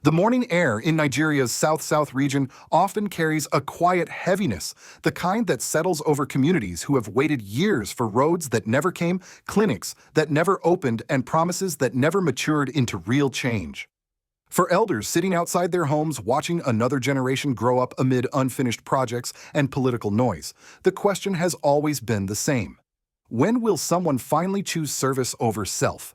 The morning air in Nigeria's south-south region often carries a quiet heaviness, the kind that settles over communities who have waited years for roads that never came, clinics that never opened, and promises that never matured into real change. For elders sitting outside their homes watching another generation grow up amid unfinished projects and political noise, the question has always been the same. When will someone finally choose service over self?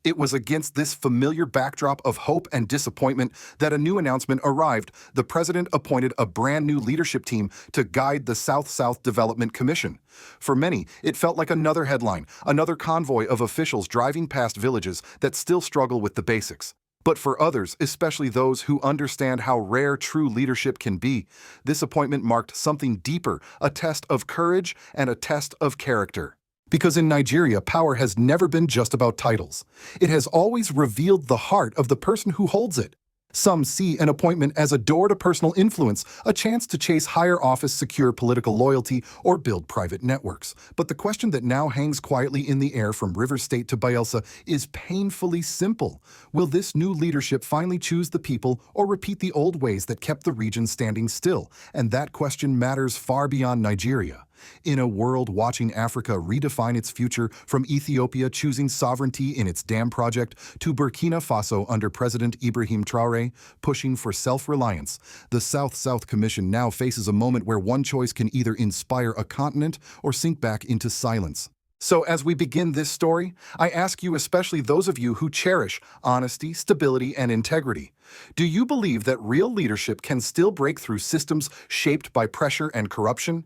It was against this familiar backdrop of hope and disappointment that a new announcement arrived. The president appointed a brand new leadership team to guide the South-South Development Commission. For many, it felt like another headline, another convoy of officials driving past villages that still struggle with the basics. But for others, especially those who understand how rare true leadership can be, this appointment marked something deeper, a test of courage and a test of character. Because in Nigeria, power has never been just about titles. It has always revealed the heart of the person who holds it. Some see an appointment as a door to personal influence, a chance to chase higher office, secure political loyalty, or build private networks. But the question that now hangs quietly in the air from River State to Bayelsa is painfully simple. Will this new leadership finally choose the people or repeat the old ways that kept the region standing still? And that question matters far beyond Nigeria. In a world watching Africa redefine its future, from Ethiopia choosing sovereignty in its dam project to Burkina Faso under President Ibrahim Traoré pushing for self-reliance, the South-South Commission now faces a moment where one choice can either inspire a continent or sink back into silence. So as we begin this story, I ask you, especially those of you who cherish honesty, stability, and integrity, do you believe that real leadership can still break through systems shaped by pressure and corruption?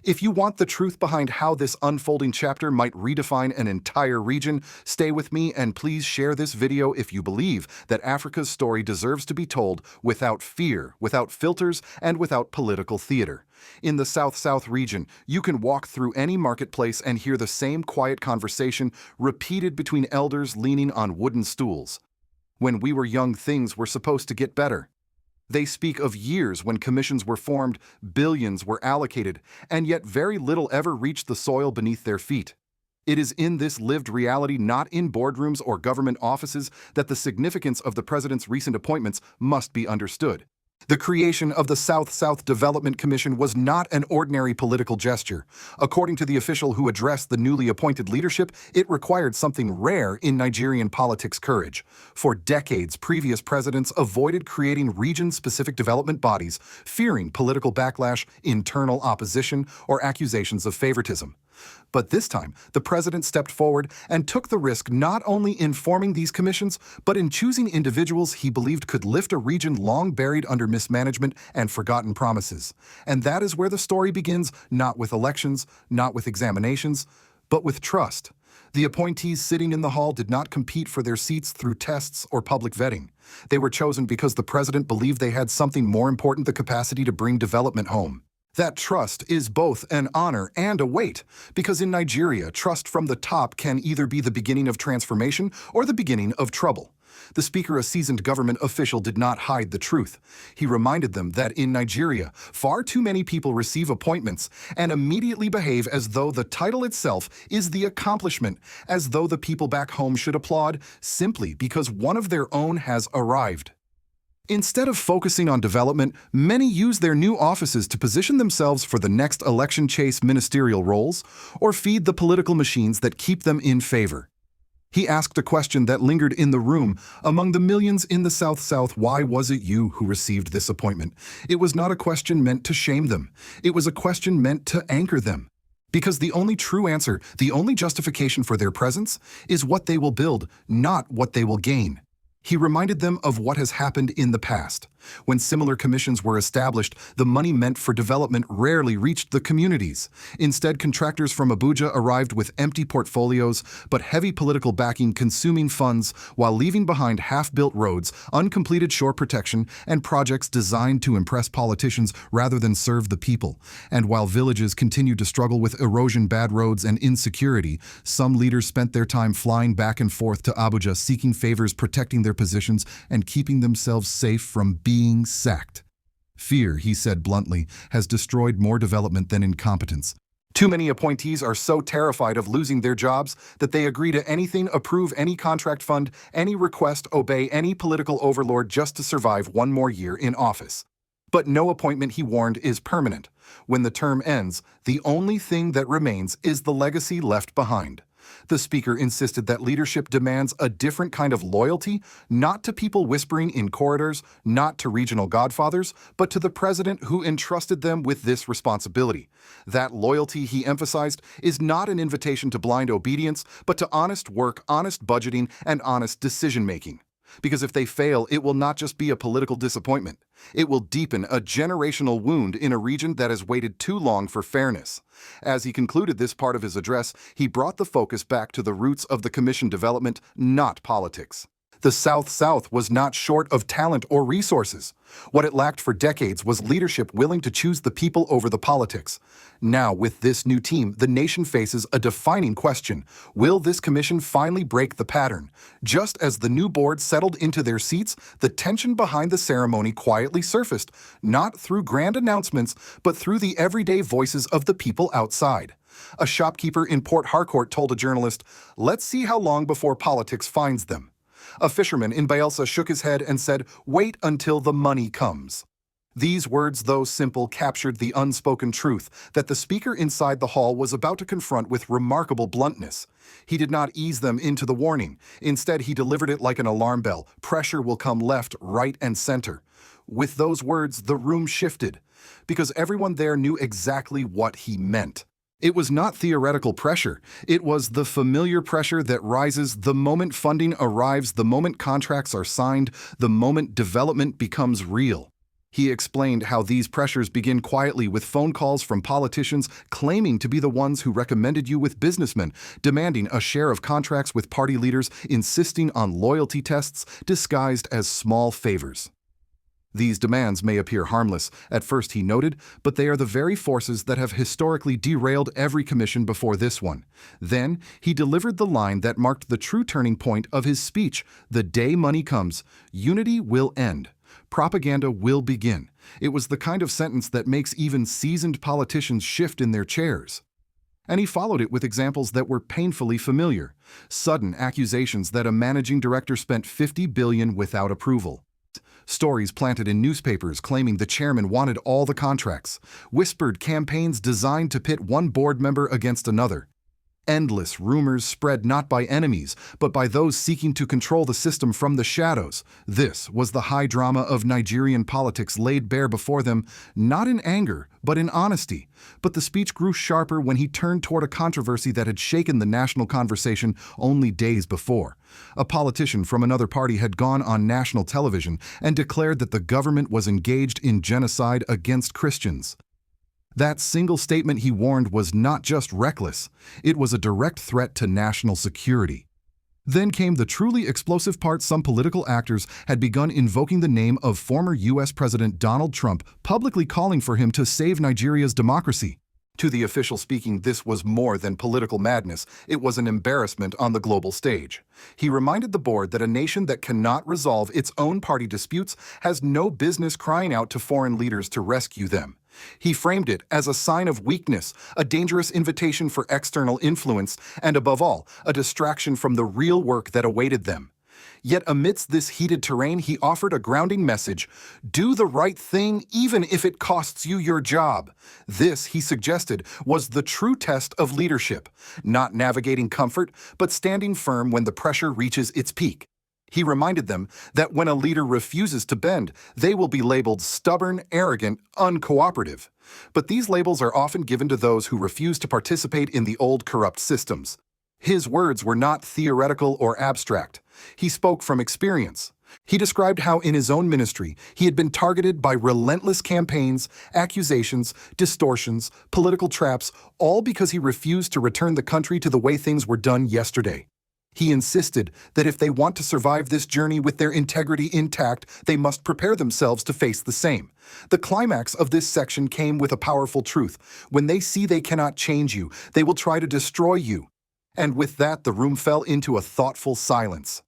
If you want the truth behind how this unfolding chapter might redefine an entire region, stay with me and please share this video if you believe that Africa's story deserves to be told without fear, without filters, and without political theater. In the South-South region, you can walk through any marketplace and hear the same quiet conversation repeated between elders leaning on wooden stools. When we were young, things were supposed to get better. They speak of years when commissions were formed, billions were allocated, and yet very little ever reached the soil beneath their feet. It is in this lived reality, not in boardrooms or government offices, that the significance of the president's recent appointments must be understood. The creation of the South-South Development Commission was not an ordinary political gesture. According to the official who addressed the newly appointed leadership, it required something rare in Nigerian politics: courage. For decades, previous presidents avoided creating region-specific development bodies, fearing political backlash, internal opposition, or accusations of favoritism. But this time, the president stepped forward and took the risk not only in forming these commissions, but in choosing individuals he believed could lift a region long buried under mismanagement and forgotten promises. And that is where the story begins, not with elections, not with examinations, but with trust. The appointees sitting in the hall did not compete for their seats through tests or public vetting. They were chosen because the president believed they had something more important: the capacity to bring development home. That trust is both an honor and a weight, because in Nigeria, trust from the top can either be the beginning of transformation or the beginning of trouble. The speaker, a seasoned government official, did not hide the truth. He reminded them that in Nigeria, far too many people receive appointments and immediately behave as though the title itself is the accomplishment, as though the people back home should applaud simply because one of their own has arrived. Instead of focusing on development, many use their new offices to position themselves for the next election, chase ministerial roles, or feed the political machines that keep them in favor. He asked a question that lingered in the room among the millions in the South-South: why was it you who received this appointment? It was not a question meant to shame them. It was a question meant to anchor them. Because the only true answer, the only justification for their presence, is what they will build, not what they will gain. He reminded them of what has happened in the past. When similar commissions were established, the money meant for development rarely reached the communities. Instead, contractors from Abuja arrived with empty portfolios, but heavy political backing, consuming funds while leaving behind half-built roads, uncompleted shore protection, and projects designed to impress politicians rather than serve the people. And while villages continued to struggle with erosion, bad roads, and insecurity, some leaders spent their time flying back and forth to Abuja, seeking favors, protecting their positions, and keeping themselves safe from being sacked. Fear, he said bluntly, has destroyed more development than incompetence. Too many appointees are so terrified of losing their jobs that they agree to anything, approve any contract, fund any request, obey any political overlord just to survive one more year in office. But no appointment, he warned, is permanent. When the term ends, the only thing that remains is the legacy left behind. The speaker insisted that leadership demands a different kind of loyalty, not to people whispering in corridors, not to regional godfathers, but to the president who entrusted them with this responsibility. That loyalty, he emphasized, is not an invitation to blind obedience, but to honest work, honest budgeting, and honest decision-making. Because if they fail, it will not just be a political disappointment. It will deepen a generational wound in a region that has waited too long for fairness. As he concluded this part of his address, he brought the focus back to the roots of the Commission development, not politics. The South was not short of talent or resources. What it lacked for decades was leadership willing to choose the people over the politics. Now, with this new team, the nation faces a defining question. Will this commission finally break the pattern? Just as the new board settled into their seats, the tension behind the ceremony quietly surfaced, not through grand announcements, but through the everyday voices of the people outside. A shopkeeper in Port Harcourt told a journalist, "Let's see how long before politics finds them." A fisherman in Bielsa shook his head and said, "Wait until the money comes." These words, though simple, captured the unspoken truth that the speaker inside the hall was about to confront with remarkable bluntness. He did not ease them into the warning. Instead, he delivered it like an alarm bell. Pressure will come left, right, and center. With those words, the room shifted, because everyone there knew exactly what he meant. It was not theoretical pressure. It was the familiar pressure that rises the moment funding arrives, the moment contracts are signed, the moment development becomes real. He explained how these pressures begin quietly with phone calls from politicians claiming to be the ones who recommended you with businessmen, demanding a share of contracts with party leaders, insisting on loyalty tests disguised as small favors. These demands may appear harmless, at first he noted, but they are the very forces that have historically derailed every commission before this one. Then, he delivered the line that marked the true turning point of his speech: "The day money comes, unity will end. Propaganda will begin." It was the kind of sentence that makes even seasoned politicians shift in their chairs. And he followed it with examples that were painfully familiar. Sudden accusations that a managing director spent $50 billion without approval. Stories planted in newspapers claiming the chairman wanted all the contracts. Whispered campaigns designed to pit one board member against another. Endless rumors spread not by enemies, but by those seeking to control the system from the shadows. This was the high drama of Nigerian politics laid bare before them, not in anger, but in honesty. But the speech grew sharper when he turned toward a controversy that had shaken the national conversation only days before. A politician from another party had gone on national television and declared that the government was engaged in genocide against Christians. That single statement, he warned, was not just reckless, it was a direct threat to national security. Then came the truly explosive part. Some political actors had begun invoking the name of former U.S. President Donald Trump, publicly calling for him to save Nigeria's democracy. To the official speaking, this was more than political madness. It was an embarrassment on the global stage. He reminded the board that a nation that cannot resolve its own party disputes has no business crying out to foreign leaders to rescue them. He framed it as a sign of weakness, a dangerous invitation for external influence, and above all, a distraction from the real work that awaited them. Yet amidst this heated terrain, he offered a grounding message: do the right thing even if it costs you your job. This, he suggested, was the true test of leadership, not navigating comfort, but standing firm when the pressure reaches its peak. He reminded them that when a leader refuses to bend, they will be labeled stubborn, arrogant, uncooperative. But these labels are often given to those who refuse to participate in the old corrupt systems. His words were not theoretical or abstract. He spoke from experience. He described how in his own ministry he had been targeted by relentless campaigns, accusations, distortions, political traps, all because he refused to return the country to the way things were done yesterday. He insisted that if they want to survive this journey with their integrity intact, they must prepare themselves to face the same. The climax of this section came with a powerful truth. When they see they cannot change you, they will try to destroy you. And with that, the room fell into a thoughtful silence.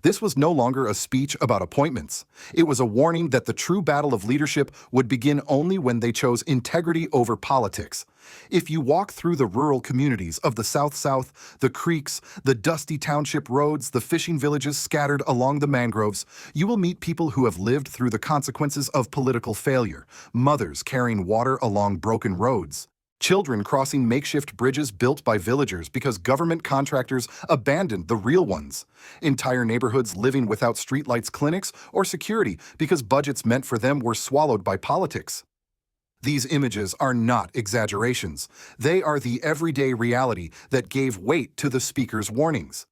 This was no longer a speech about appointments. It was a warning that the true battle of leadership would begin only when they chose integrity over politics. If you walk through the rural communities of the South, the creeks, the dusty township roads, the fishing villages scattered along the mangroves, you will meet people who have lived through the consequences of political failure, mothers carrying water along broken roads, children crossing makeshift bridges built by villagers because government contractors abandoned the real ones. Entire neighborhoods living without streetlights, clinics, or security because budgets meant for them were swallowed by politics. These images are not exaggerations. They are the everyday reality that gave weight to the speaker's warnings.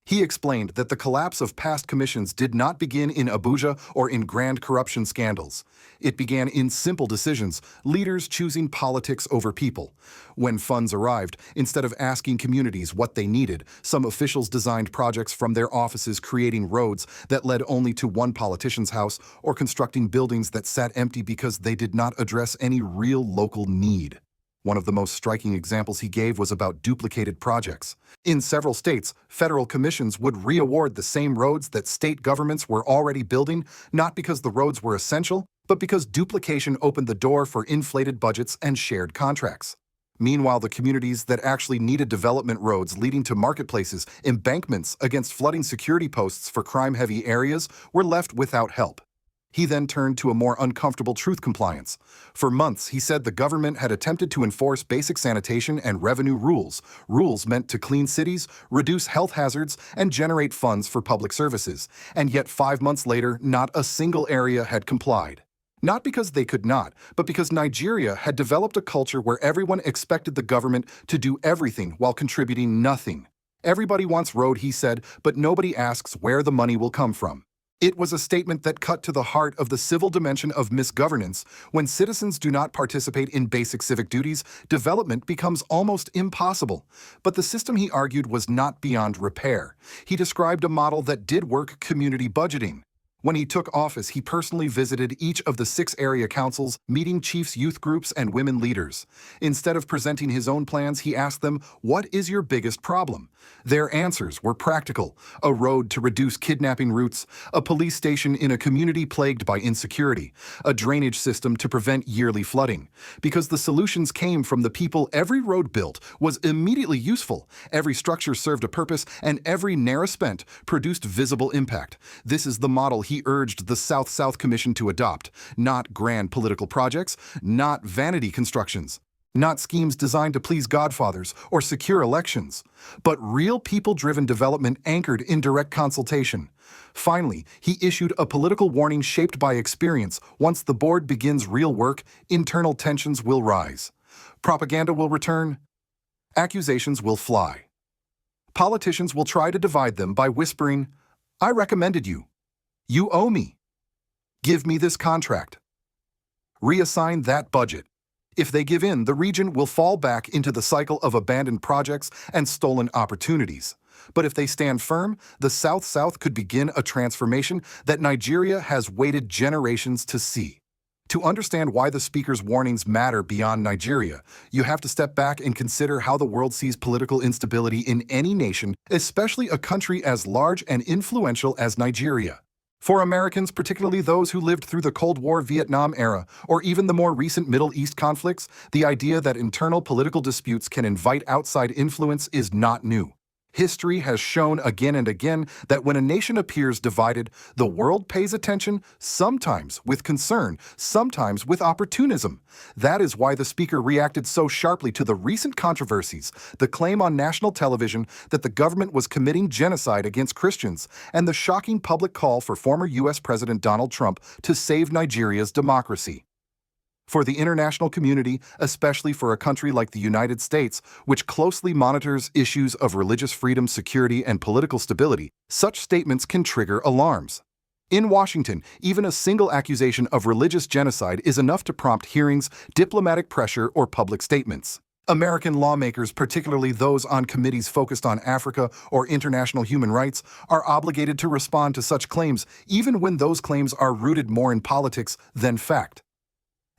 He explained that the collapse of past commissions did not begin in Abuja or in grand corruption scandals. It began in simple decisions, leaders choosing politics over people. When funds arrived, instead of asking communities what they needed, some officials designed projects from their offices, creating roads that led only to one politician's house or constructing buildings that sat empty because they did not address any real local need. One of the most striking examples he gave was about duplicated projects. In several states, federal commissions would re-award the same roads that state governments were already building, not because the roads were essential, but because duplication opened the door for inflated budgets and shared contracts. Meanwhile, the communities that actually needed development roads leading to marketplaces, embankments against flooding security posts for crime-heavy areas were left without help. He then turned to a more uncomfortable truth: compliance. For months, he said the government had attempted to enforce basic sanitation and revenue rules meant to clean cities, reduce health hazards, and generate funds for public services. And yet 5 months later, not a single area had complied. Not because they could not, but because Nigeria had developed a culture where everyone expected the government to do everything while contributing nothing. Everybody wants road, he said, but nobody asks where the money will come from. It was a statement that cut to the heart of the civil dimension of misgovernance. When citizens do not participate in basic civic duties, development becomes almost impossible. But the system, he argued, was not beyond repair. He described a model that did work: community budgeting. When he took office, he personally visited each of the 6 area councils, meeting chiefs, youth groups, and women leaders. Instead of presenting his own plans, he asked them, "What is your biggest problem?" Their answers were practical: a road to reduce kidnapping routes, a police station in a community plagued by insecurity, a drainage system to prevent yearly flooding. Because the solutions came from the people, every road built was immediately useful, every structure served a purpose, and every naira spent produced visible impact. This is the model he urged the South Commission to adopt: not grand political projects, not vanity constructions, not schemes designed to please godfathers or secure elections, but real people-driven development anchored in direct consultation. Finally, he issued a political warning shaped by experience: once the board begins real work, internal tensions will rise. Propaganda will return. Accusations will fly. Politicians will try to divide them by whispering, "I recommended you. You owe me. Give me this contract." Reassign that budget. If they give in, the region will fall back into the cycle of abandoned projects and stolen opportunities. But if they stand firm, the South could begin a transformation that Nigeria has waited generations to see. To understand why the speaker's warnings matter beyond Nigeria, you have to step back and consider how the world sees political instability in any nation, especially a country as large and influential as Nigeria. For Americans, particularly those who lived through the Cold War, Vietnam era, or even the more recent Middle East conflicts, the idea that internal political disputes can invite outside influence is not new. History has shown again and again that when a nation appears divided, the world pays attention, sometimes with concern, sometimes with opportunism. That is why the speaker reacted so sharply to the recent controversies: the claim on national television that the government was committing genocide against Christians, and the shocking public call for former U.S. President Donald Trump to save Nigeria's democracy. For the international community, especially for a country like the United States, which closely monitors issues of religious freedom, security, and political stability, such statements can trigger alarms. In Washington, even a single accusation of religious genocide is enough to prompt hearings, diplomatic pressure, or public statements. American lawmakers, particularly those on committees focused on Africa or international human rights, are obligated to respond to such claims, even when those claims are rooted more in politics than fact.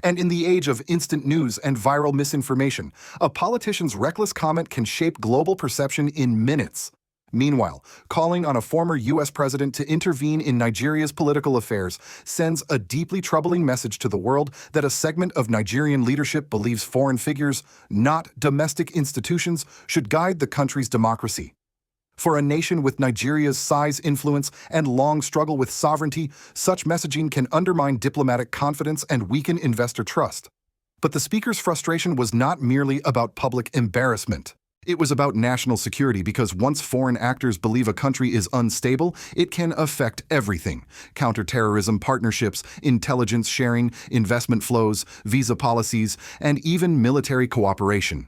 And in the age of instant news and viral misinformation, a politician's reckless comment can shape global perception in minutes. Meanwhile, calling on a former U.S. president to intervene in Nigeria's political affairs sends a deeply troubling message to the world that a segment of Nigerian leadership believes foreign figures, not domestic institutions, should guide the country's democracy. For a nation with Nigeria's size, influence, and long struggle with sovereignty, such messaging can undermine diplomatic confidence and weaken investor trust. But the speaker's frustration was not merely about public embarrassment. It was about national security because once foreign actors believe a country is unstable, it can affect everything: counterterrorism partnerships, intelligence sharing, investment flows, visa policies, and even military cooperation.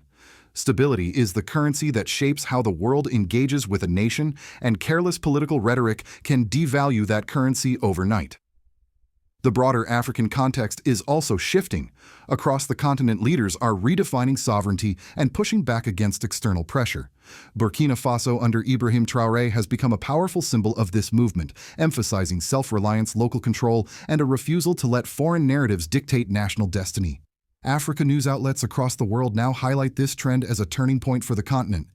Stability is the currency that shapes how the world engages with a nation, and careless political rhetoric can devalue that currency overnight. The broader African context is also shifting. Across the continent, leaders are redefining sovereignty and pushing back against external pressure. Burkina Faso under Ibrahim Traoré has become a powerful symbol of this movement, emphasizing self-reliance, local control, and a refusal to let foreign narratives dictate national destiny. Africa news outlets across the world now highlight this trend as a turning point for the continent.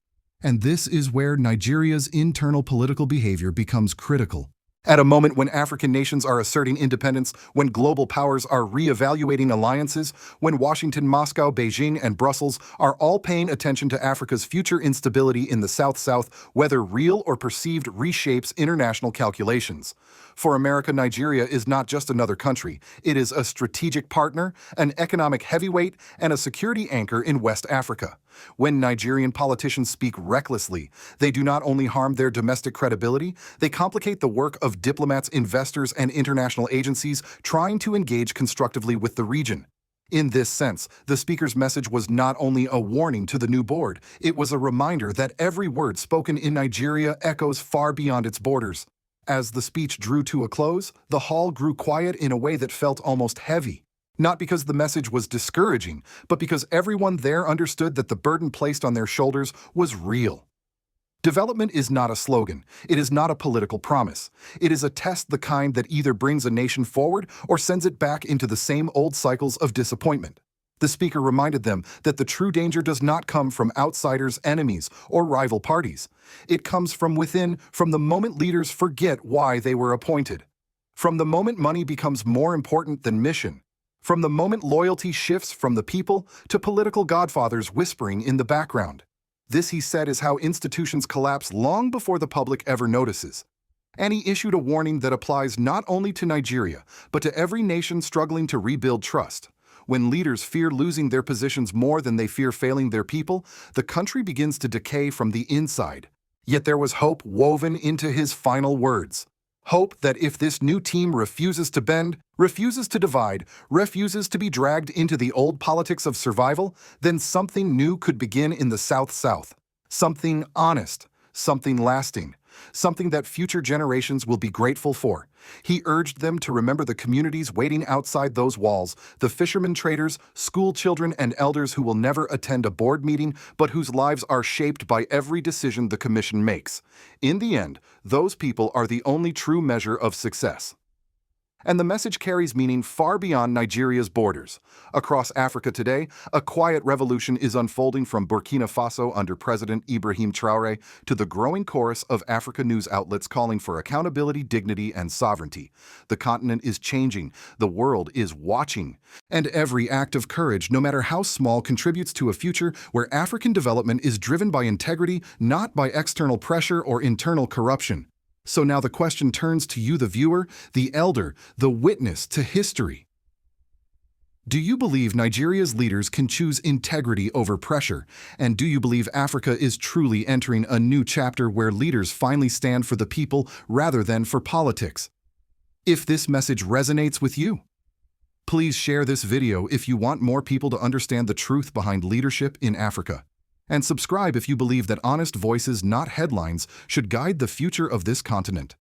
And this is where Nigeria's internal political behavior becomes critical. At a moment when African nations are asserting independence, when global powers are re-evaluating alliances, when Washington, Moscow, Beijing, and Brussels are all paying attention to Africa's future instability in the South-South, whether real or perceived, reshapes international calculations. For America, Nigeria is not just another country. It is a strategic partner, an economic heavyweight, and a security anchor in West Africa. When Nigerian politicians speak recklessly, they do not only harm their domestic credibility, they complicate the work of diplomats, investors, and international agencies trying to engage constructively with the region. In this sense, the speaker's message was not only a warning to the new board, it was a reminder that every word spoken in Nigeria echoes far beyond its borders. As the speech drew to a close, the hall grew quiet in a way that felt almost heavy. Not because the message was discouraging, but because everyone there understood that the burden placed on their shoulders was real. Development is not a slogan. It is not a political promise. It is a test, the kind that either brings a nation forward or sends it back into the same old cycles of disappointment. The speaker reminded them that the true danger does not come from outsiders, enemies, or rival parties. It comes from within, from the moment leaders forget why they were appointed. From the moment money becomes more important than mission. From the moment loyalty shifts from the people to political godfathers whispering in the background. This, he said, is how institutions collapse long before the public ever notices. And he issued a warning that applies not only to Nigeria, but to every nation struggling to rebuild trust. When leaders fear losing their positions more than they fear failing their people, the country begins to decay from the inside. Yet there was hope woven into his final words. Hope that if this new team refuses to bend, refuses to divide, refuses to be dragged into the old politics of survival, then something new could begin in the South-South. Something honest, something lasting, something that future generations will be grateful for. He urged them to remember the communities waiting outside those walls, the fishermen, traders, school children, and elders who will never attend a board meeting, but whose lives are shaped by every decision the commission makes. In the end, those people are the only true measure of success. And the message carries meaning far beyond Nigeria's borders. Across Africa today, a quiet revolution is unfolding from Burkina Faso under President Ibrahim Traoré to the growing chorus of Africa news outlets calling for accountability, dignity, and sovereignty. The continent is changing, the world is watching. And every act of courage, no matter how small, contributes to a future where African development is driven by integrity, not by external pressure or internal corruption. So now the question turns to you, the viewer, the elder, the witness to history. Do you believe Nigeria's leaders can choose integrity over pressure? And do you believe Africa is truly entering a new chapter where leaders finally stand for the people rather than for politics? If this message resonates with you, please share this video if you want more people to understand the truth behind leadership in Africa. And subscribe if you believe that honest voices, not headlines, should guide the future of this continent.